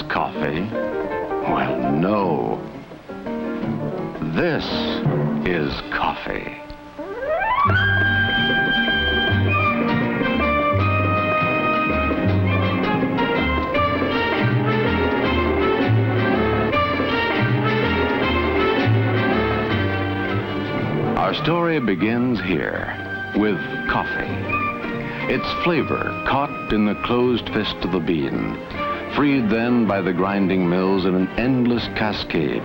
coffee? Well, no. This is coffee. Our story begins here with coffee. Its flavor caught in the closed fist of the bean, freed then by the grinding mills in an endless cascade,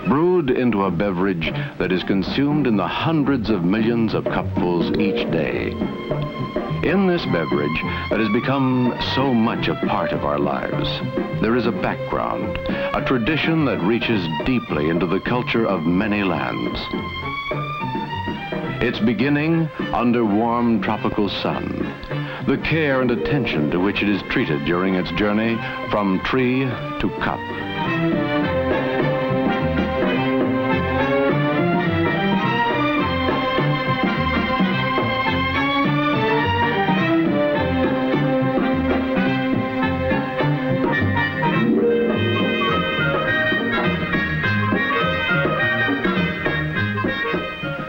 brewed into a beverage that is consumed in the hundreds of millions of cupfuls each day. In this beverage that has become so much a part of our lives, there is a background, a tradition that reaches deeply into the culture of many lands. Its beginning under warm tropical sun, the care and attention to which it is treated during its journey from tree to cup.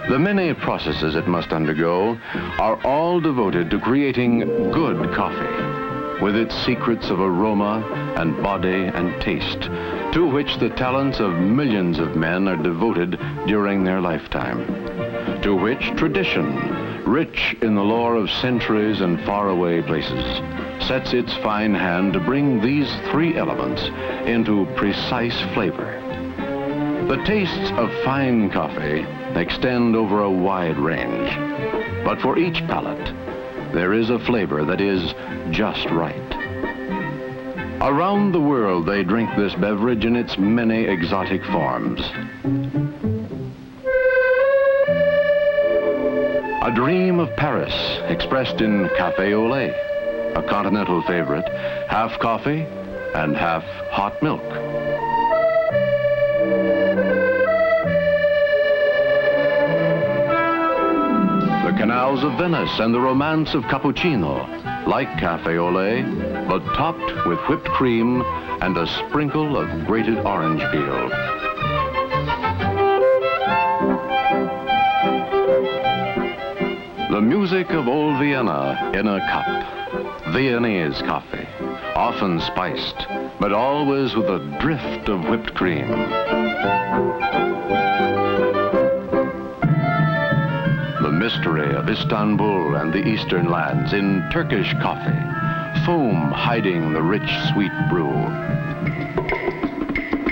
The many processes it must undergo are all devoted to creating good coffee, with its secrets of aroma and body and taste, to which the talents of millions of men are devoted during their lifetime, to which tradition, rich in the lore of centuries and faraway places, sets its fine hand to bring these three elements into precise flavor. The tastes of fine coffee extend over a wide range, but for each palate, there is a flavor that is just right. Around the world, they drink this beverage in its many exotic forms. A dream of Paris, expressed in café au lait, a continental favorite, half coffee and half hot milk. The canals of Venice and the romance of cappuccino, like café au lait, but topped with whipped cream and a sprinkle of grated orange peel. The music of old Vienna in a cup. Viennese coffee, often spiced, but always with a drift of whipped cream. The mystery of Istanbul and the eastern lands in Turkish coffee, foam hiding the rich, sweet brew.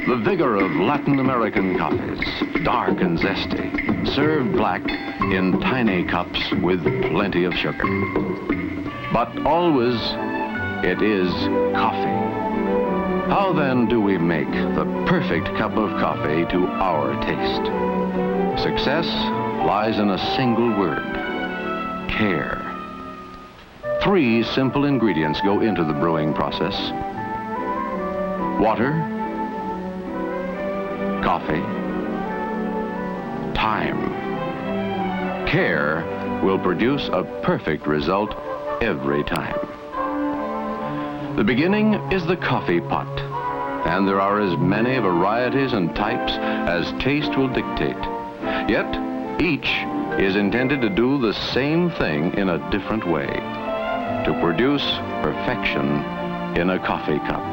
The vigor of Latin American coffees, dark and zesty, served black in tiny cups with plenty of sugar. But always, it is coffee. How then do we make the perfect cup of coffee to our taste? Success lies in a single word: care. 3 simple ingredients go into the brewing process: water, coffee, time. Care will produce a perfect result every time. The beginning is the coffee pot, and there are as many varieties and types as taste will dictate. Yet, each is intended to do the same thing in a different way, to produce perfection in a coffee cup.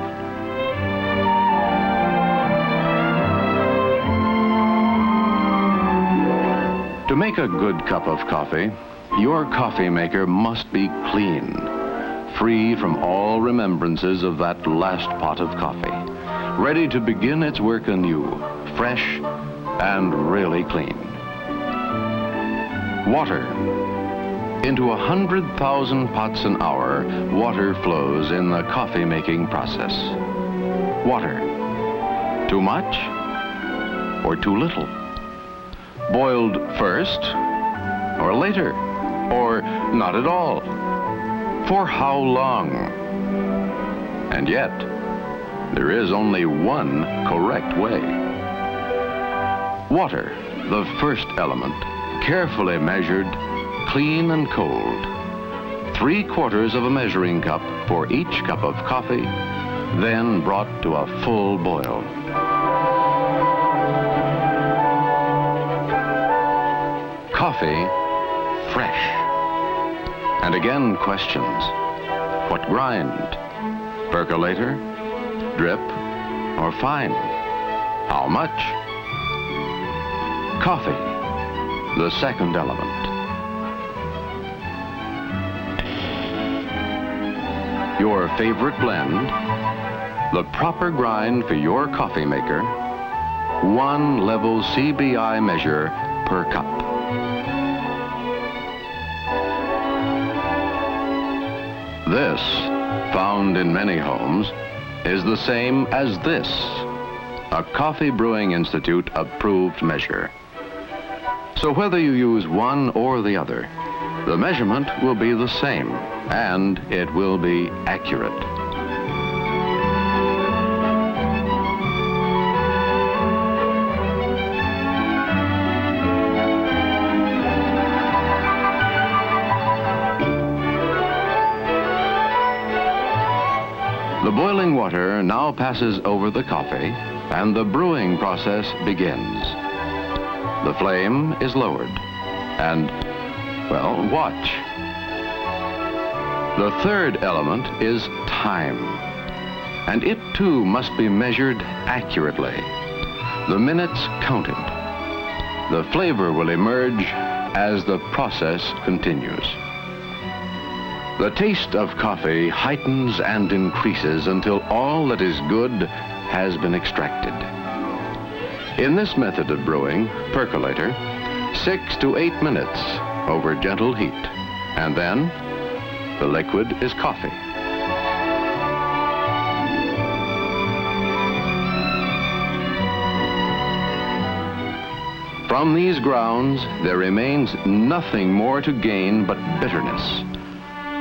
To make a good cup of coffee, your coffee maker must be clean, free from all remembrances of that last pot of coffee, ready to begin its work anew, fresh and really clean. Water. Into 100,000 pots an hour, water flows in the coffee-making process. Water. Too much or too little? Boiled first or later, or not at all? For how long? And yet, there is only one correct way. Water, the first element, carefully measured, clean and cold. 3/4 of a measuring cup for each cup of coffee, then brought to a full boil. Coffee, fresh. And again questions. What grind? Percolator? Drip? Or fine? How much? Coffee, the second element. Your favorite blend, the proper grind for your coffee maker, one level CBI measure per cup. This, found in many homes, is the same as this, a Coffee Brewing Institute approved measure. So whether you use one or the other, the measurement will be the same, and it will be accurate. The boiling water now passes over the coffee, and the brewing process begins. The flame is lowered, and, well, watch. The third element is time, and it too must be measured accurately. The minutes counted. The flavor will emerge as the process continues. The taste of coffee heightens and increases until all that is good has been extracted. In this method of brewing, percolator, 6 to 8 minutes over gentle heat, and then the liquid is coffee. From these grounds, there remains nothing more to gain but bitterness.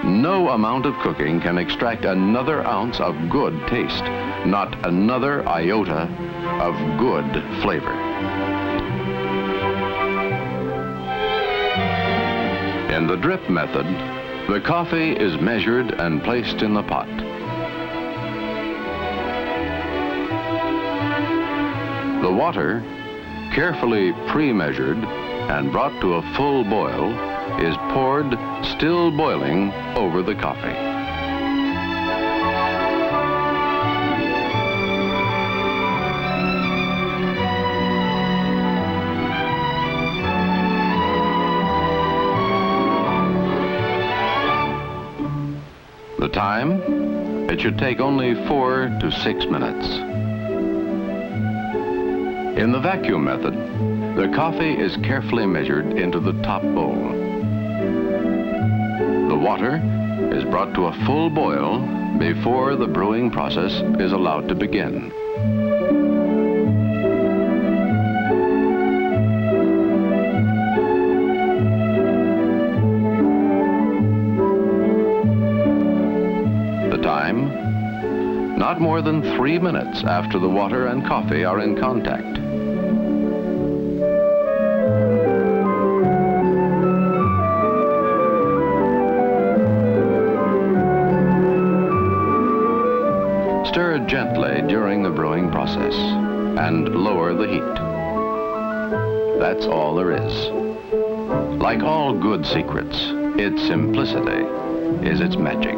No amount of cooking can extract another ounce of good taste, not another iota of good flavor. In the drip method, the coffee is measured and placed in the pot. The water, carefully pre-measured and brought to a full boil, is poured, still boiling, over the coffee. The time? It should take only 4 to 6 minutes. In the vacuum method, the coffee is carefully measured into the top bowl. The water is brought to a full boil before the brewing process is allowed to begin. The time? Not more than 3 minutes after the water and coffee are in contact. Stir gently during the brewing process and lower the heat. That's all there is. Like all good secrets, its simplicity is its magic.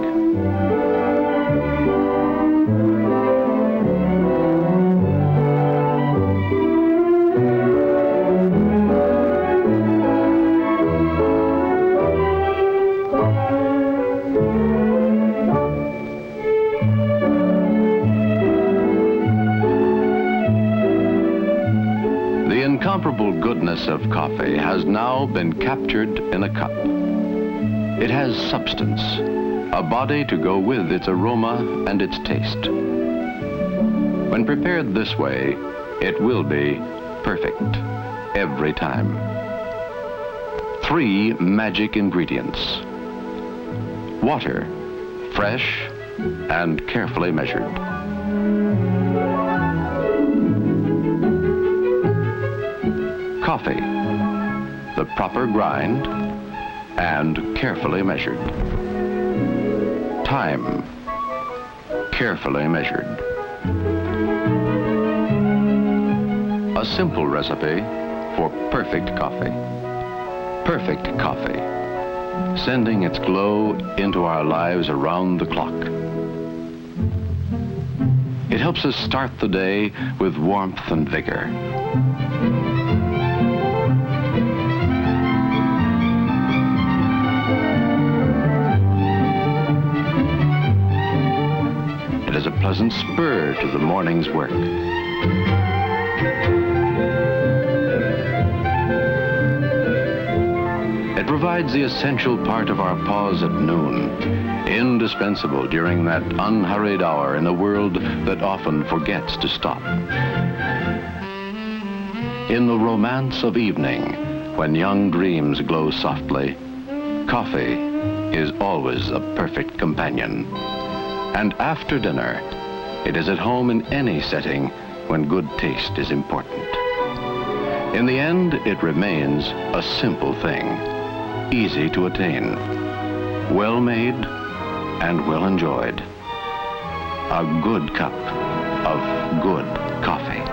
The incomparable goodness of coffee has now been captured in a cup. It has substance, a body to go with its aroma and its taste. When prepared this way, it will be perfect every time. 3 magic ingredients. Water, fresh and carefully measured. Coffee, the proper grind and carefully measured. Time, carefully measured. A simple recipe for perfect coffee. Perfect coffee, sending its glow into our lives around the clock. It helps us start the day with warmth and vigor. It is a pleasant spur to the morning's work. It provides the essential part of our pause at noon, indispensable during that unhurried hour in a world that often forgets to stop. In the romance of evening, when young dreams glow softly, coffee is always a perfect companion. And after dinner, it is at home in any setting when good taste is important. In the end, it remains a simple thing, easy to attain, well made and well enjoyed. A good cup of good coffee.